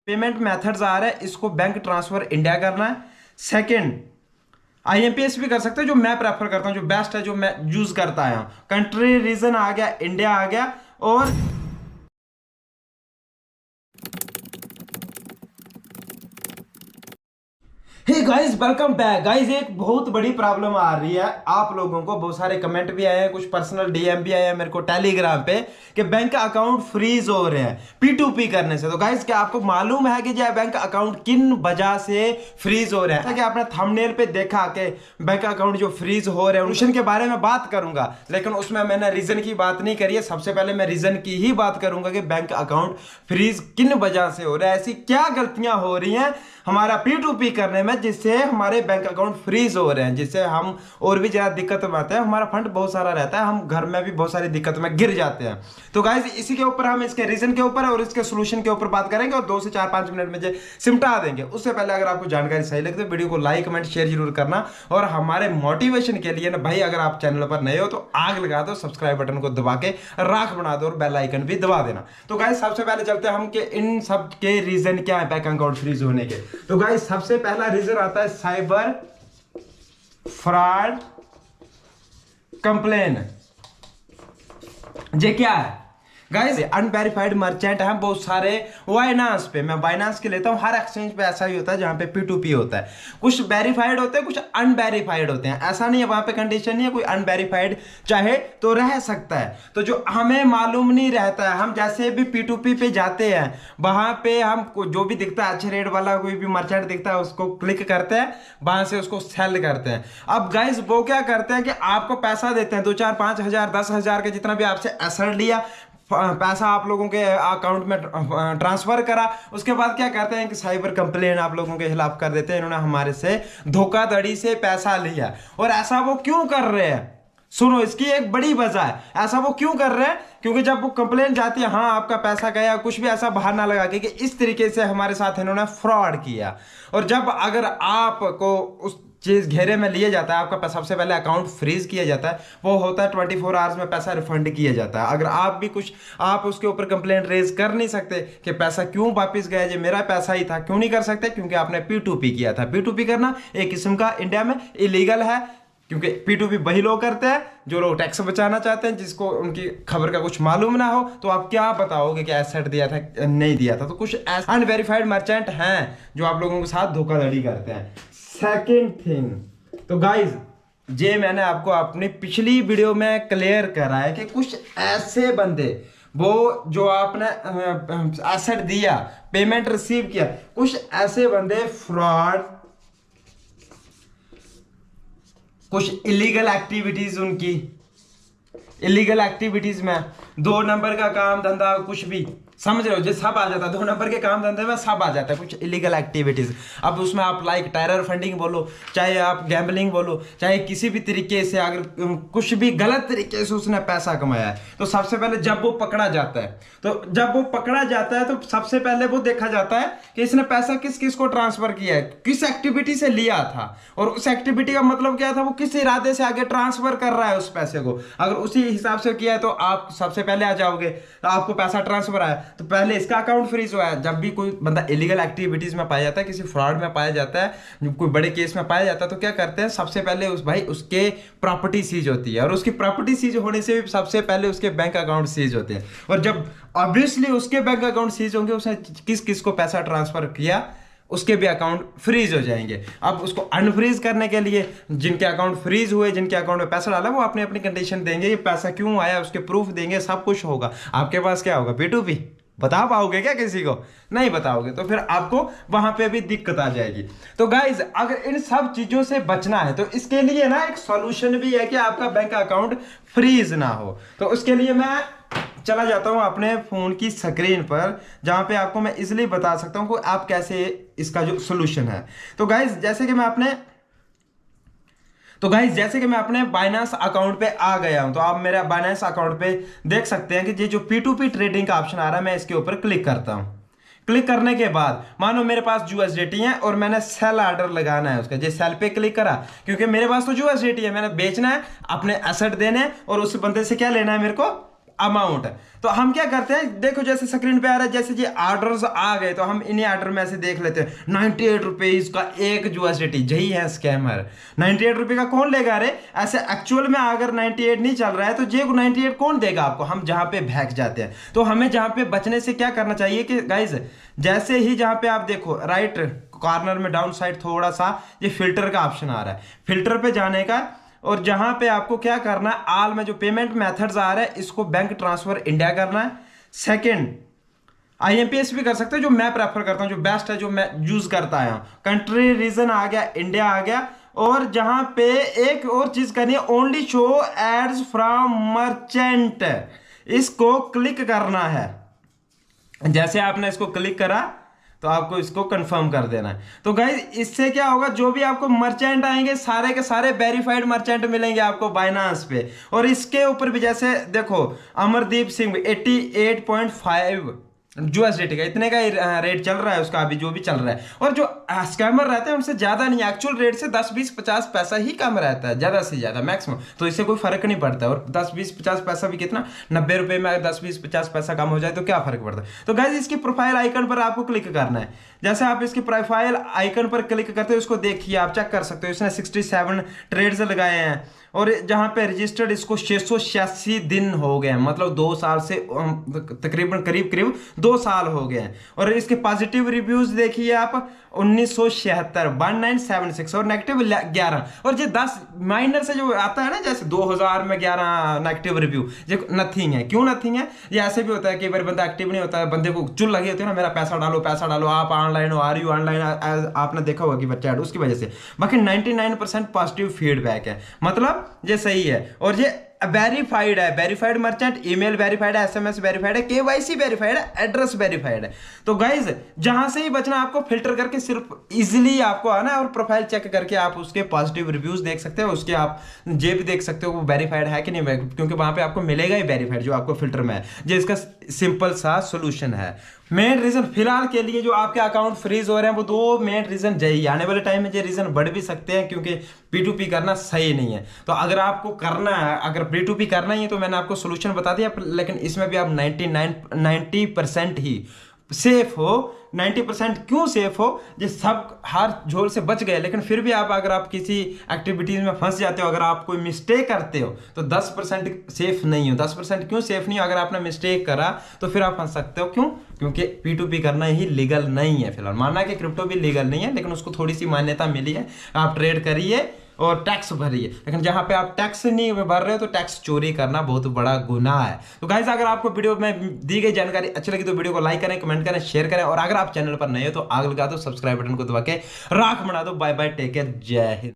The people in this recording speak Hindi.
पेमेंट मेथड्स आ रहे हैं, इसको बैंक ट्रांसफर इंडिया करना है। सेकंड, आईएमपीएस भी कर सकते हैं, जो मैं प्रेफर करता हूं, जो बेस्ट है, जो मैं यूज करता आया हूं। कंट्री रीजन आ गया, इंडिया आ गया। और hey guys, welcome back guys. एक बहुत बड़ी प्रॉब्लम आ रही है आप लोगों को, बहुत सारे कमेंट भी आए हैं, कुछ पर्सनल डीएम भी आए हैं मेरे को टेलीग्राम पे कि बैंक अकाउंट फ्रीज हो रहे हैं पी2पी करने से। तो गाइस, क्या आपको मालूम है कि जो बैंक अकाउंट किन वजह से फ्रीज हो रहे हैं? कि आपने थंबनेल पे देखा कि बैंक अकाउंट जो फ्रीज हो रहे हैं, सोल्यूशन के बारे में बात करूंगा, लेकिन उसमें मैंने रीजन की बात नहीं करी है। सबसे पहले मैं रीजन की ही बात करूंगा कि बैंक अकाउंट फ्रीज किन वजह से हो रहा है, ऐसी क्या गलतियां हो रही हैं हमारा पी2पी करने में जिससे हमारे बैंक अकाउंट फ्रीज हो रहे हैं, जिससे हम और भी ज्यादा दिक्कत में आते हैं। हमारा फंड बहुत सारा रहता है, हम घर में भी बहुत सारी दिक्कत में गिर जाते हैं। तो गाइस, इसी के ऊपर हम इसके रीजन के ऊपर और इसके सोल्यूशन के ऊपर बात करेंगे और 2 से 4-5 मिनट में सिमटा देंगे। उससे पहले अगर आपको जानकारी सही लगे तो वीडियो को लाइक कमेंट शेयर जरूर करना। और हमारे मोटिवेशन के लिए ना भाई, अगर आप चैनल पर नए हो तो आग लगा दो, सब्सक्राइब बटन को दबा के राख बना दो और बेल आइकन भी दबा देना। तो गाइस, सबसे पहले चलते हैं हम कि इन सब के रीजन क्या है बैंक अकाउंट फ्रीज होने के। तो गाइस, सबसे पहला रीजन आता है साइबर फ्रॉड कंप्लेन। ये क्या है गाइस? अनवेरिफाइड मर्चेंट हैं बहुत सारे बाइनेंस पे। मैं बाइनेंस के लेता हूं, हर एक्सचेंज पे ऐसा ही होता है जहां पे पी2पी होता है। कुछ वेरीफाइड होते हैं, कुछ अनवेरिफाइड होते हैं। ऐसा नहीं है, वहां पे कंडीशन नहीं है कोई अनवेरिफाइड चाहे तो रह सकता है। तो जो हमें मालूम नहीं रहता है, हम जैसे भी पी2पी पे जाते हैं, वहां पे हम जो भी दिखता है अच्छे रेट वाला कोई भी मर्चेंट दिखता है, उसको क्लिक करते हैं, वहां से उसको सेल करते हैं। अब गाइस, वो क्या करते हैं कि आपको पैसा देते हैं 2-4 5,000 10,000 के, जितना भी आपसे एसेट लिया, पैसा आप लोगों के अकाउंट में ट्रांसफर करा। उसके बाद क्या करते हैं कि साइबर कंप्लेन आप लोगों के खिलाफ कर देते हैं, इन्होंने हमारे से धोखाधड़ी से पैसा लिया। और ऐसा वो क्यों कर रहे हैं? सुनो, इसकी एक बड़ी वजह है। ऐसा वो क्यों कर रहे हैं? क्योंकि जब वो कंप्लेन जाती है, हाँ आपका पैसा गया, कुछ भी ऐसा बहाना लगा के कि इस तरीके से हमारे साथ इन्होंने फ्रॉड किया। और जब अगर आपको उस चीज घेरे में लिए जाता है, आपका सबसे पहले अकाउंट फ्रीज किया जाता है, वो होता है 24 आवर्स में पैसा रिफंड किया जाता है। अगर आप भी कुछ आप उसके ऊपर कंप्लेंट रेज कर नहीं सकते कि पैसा क्यों वापस गया, ये मेरा पैसा ही था, क्यों नहीं कर सकते? क्योंकि आपने पी2पी किया था। पी2पी करना एक किस्म का इंडिया में इलीगल है, क्योंकि पी2पी वही लोग करते हैं जो लोग टैक्स बचाना चाहते हैं, जिसको उनकी खबर का कुछ मालूम ना हो। तो आप क्या बताओगे कि एसेट दिया था नहीं दिया था? तो कुछ अनवेरिफाइड मर्चेंट हैं जो आप लोगों के साथ धोखाधड़ी करते हैं। सेकेंड थिंग, तो गाइज, ये मैंने आपको अपनी पिछली वीडियो में क्लियर करा है कि कुछ ऐसे बंदे, वो जो आपने एसेट दिया, पेमेंट रिसीव किया, कुछ ऐसे बंदे फ्रॉड, कुछ इलीगल एक्टिविटीज, उनकी इलीगल एक्टिविटीज में 2 नंबर का काम धंधा, कुछ भी समझ रहे हो, जो सब आ जाता है 2 नंबर के काम धंधे में, सब आ जाता है कुछ इलीगल एक्टिविटीज। अब उसमें आप लाइक टेरर फंडिंग बोलो, चाहे आप गैम्बलिंग बोलो, चाहे किसी भी तरीके से अगर कुछ भी गलत तरीके से उसने पैसा कमाया है, तो सबसे पहले जब वो पकड़ा जाता है, तो सबसे पहले वो देखा जाता है कि इसने पैसा किस किस को ट्रांसफर किया है, किस एक्टिविटी से लिया था, और उस एक्टिविटी का मतलब क्या था, वो किस इरादे से आगे ट्रांसफर कर रहा है उस पैसे को। अगर उसी हिसाब से किया है तो आप सबसे पहले आ जाओगे, तो आपको पैसा ट्रांसफर आया तो पहले इसका अकाउंट फ्रीज हुआ है। जब भी कोई बंदा इलीगल एक्टिविटीज में पाया जाता है, किसी फ्रॉड में पाया जाता है, कोई बड़े केस में पाया जाता है, तो क्या करते हैं, सबसे पहले उसके प्रॉपर्टी सीज होती है, और उसकी प्रॉपर्टी सीज होने से भी सबसे पहले उसके बैंक अकाउंट सीज होते हैं। और जब ऑब्वियसली उसके बैंक अकाउंट सीज होंगे, उसने किस किस को पैसा ट्रांसफर किया, उसके भी अकाउंट फ्रीज हो जाएंगे। अब उसको अनफ्रीज करने के लिए जिनके अकाउंट फ्रीज हुए, जिनके अकाउंट में पैसा डाला, वो अपनी अपनी कंडीशन देंगे, ये पैसा क्यों आया उसके प्रूफ देंगे, सब कुछ होगा। आपके पास क्या होगा? पी2पी। बता पाओगे क्या किसी को? नहीं बताओगे, तो फिर आपको वहां पे भी दिक्कत आ जाएगी। तो गाइज, अगर इन सब चीजों से बचना है तो इसके लिए ना एक सॉल्यूशन भी है कि आपका बैंक अकाउंट फ्रीज ना हो। तो उसके लिए मैं चला जाता हूं अपने फोन की स्क्रीन पर, जहां पे आपको मैं इजिली बता सकता हूं कि आप कैसे इसका जो सोल्यूशन है। तो गाइज, जैसे कि मैं अपने बाइनेंस अकाउंट पे आ गया हूं, तो आप मेरे बाइनेंस अकाउंट पे देख सकते हैं कि ये जो पी2पी ट्रेडिंग का ऑप्शन आ रहा है, मैं इसके ऊपर क्लिक करता हूं। क्लिक करने के बाद मानो मेरे पास यूएसडीटी है और मैंने सेल ऑर्डर लगाना है उसका, जो सेल पे क्लिक करा, क्योंकि मेरे पास तो यूएसडीटी है, मैंने बेचना है, अपने एसेट देने, और उस बंदे से क्या लेना है मेरे को? अमाउंट। तो हम क्या करते हैं, देखो जैसे स्क्रीन पे आ रहा है, जैसे ये ऑर्डर्स आ गए तो हम इन्हीं ऑर्डर में से देख लेते हैं 98 रुपीज का एक यूएसडीटी। यही है स्कैमर। 98 रुपये का कौन लेगा रे? ऐसे एक्चुअल में अगर 98 नहीं चल रहा है तो जे 98 कौन देगा आपको? हम जहां पे भाग जाते हैं। तो हमें जहां पे बचने से क्या करना चाहिए कि गाइज, जैसे ही जहां पे आप देखो राइट कॉर्नर में डाउन साइड थोड़ा सा ये फिल्टर का ऑप्शन आ रहा है, फिल्टर पे जाने का, और जहां पे आपको क्या करना है, ऑल में जो पेमेंट मेथड्स आ रहा है इसको बैंक ट्रांसफर इंडिया करना है। सेकंड आईएमपीएस भी कर सकते हो, जो मैं प्रेफर करता हूं, जो बेस्ट है, जो मैं यूज करता आया हूं। कंट्री रीजन आ गया, इंडिया आ गया। और जहां पे एक और चीज करनी है, only show ads from merchant, इसको क्लिक करना है। जैसे आपने इसको क्लिक करा तो आपको इसको कंफर्म कर देना है। तो गाइज इससे क्या होगा, जो भी आपको मर्चेंट आएंगे सारे के सारे वेरीफाइड मर्चेंट मिलेंगे आपको बाइनांस पे। और इसके ऊपर भी जैसे देखो अमरदीप सिंह 88.5 यूएसडीटी का, इतने का रेट चल रहा है उसका अभी जो भी चल रहा है। और जो स्कैमर रहते हैं उनसे ज्यादा नहीं, एक्चुअल रेट से 10 20 50 पैसा ही कम रहता है, ज्यादा से ज्यादा मैक्सिमम। तो इससे कोई फर्क नहीं पड़ता। और 10 20 50 पैसा भी कितना, 90 रुपए में अगर 10 20 50 पैसा कम हो जाए तो क्या फर्क पड़ता है। तो गाइस इसकी प्रोफाइल आइकन पर आपको क्लिक करना है। जैसे आप इसकी प्रोफाइल आइकन पर क्लिक करते हो, उसको देखिए, आप चेक कर सकते हो इसने 67 ट्रेड्स लगाए हैं। और जहां पे रजिस्टर्ड इसको 686 दिन हो गए हैं, मतलब 2 साल से तकरीबन करीब 2 साल हो गए हैं। और इसके पॉजिटिव रिव्यूज देखिए आप 1976 1976 और नेगेटिव 11। और जो 10 माइनर से जो आता है ना, जैसे 2000 में 11 नेगेटिव रिव्यू, जो नथिंग है। क्यों नथिंग है? ये ऐसे भी होता है कई बार बंदा एक्टिव नहीं होता है, बंदे को चुल लगी होती है ना, मेरा पैसा डालो पैसा डालो, आप ऑनलाइन हो, आर यू ऑनलाइन, आपने देखा होगा कि बच्चा उसकी वजह से। बाकी 99% पॉजिटिव फीडबैक है, मतलब ये सही है। और ये वेरीफाइड है, वेरीफाइड मर्चेंट, ईमेल वेरीफाइड है, एसएमएस वेरीफाइड है, केवाईसी वेरीफाइड है, एड्रेस वेरीफाइड है। तो गाइज जहां से ही बचना, आपको फिल्टर करके सिर्फ इजीली आपको आना है और प्रोफाइल चेक करके आप उसके पॉजिटिव रिव्यूज देख सकते हो, उसके आप जे भी देख सकते हो वो वेरीफाइड है कि नहीं, क्योंकि वहां पे आपको मिलेगा ही वेरीफाइड जो आपको फिल्टर में है। जो इसका सिंपल सा सोल्यूशन है। मेन रीजन फिलहाल के लिए जो आपके अकाउंट फ्रीज हो रहे हैं वो 2 मेन रीजन यही। आने वाले टाइम में ये रीजन बढ़ भी सकते हैं, क्योंकि P2P करना सही नहीं है। तो अगर आपको करना है, अगर P2P करना ही है तो मैंने आपको सोल्यूशन बता दिया, लेकिन इसमें भी आप 90% ही सेफ हो। 90% क्यों सेफ हो? ये सब हर झोल से बच गए, लेकिन फिर भी अगर आप किसी एक्टिविटीज में फंस जाते हो, अगर आप कोई मिस्टेक करते हो तो 10% सेफ नहीं हो। 10% क्यों सेफ नहीं हो? अगर आपने मिस्टेक करा तो फिर आप फंस सकते हो। क्यों? क्योंकि P2P करना ही लीगल नहीं है फिलहाल। माना कि क्रिप्टो भी लीगल नहीं है, लेकिन उसको थोड़ी सी मान्यता मिली है, आप ट्रेड करिए और टैक्स भरिए। लेकिन जहां पे आप टैक्स नहीं भर रहे हो तो टैक्स चोरी करना बहुत बड़ा गुनाह है। तो गाइस अगर आपको वीडियो में दी गई जानकारी अच्छी लगी तो वीडियो को लाइक करें, कमेंट करें, शेयर करें। और अगर आप चैनल पर नए हो तो आग लगा दो, सब्सक्राइब बटन को दबा के राख बना दो। बाय बाय, टेक केयर, जय हिंद।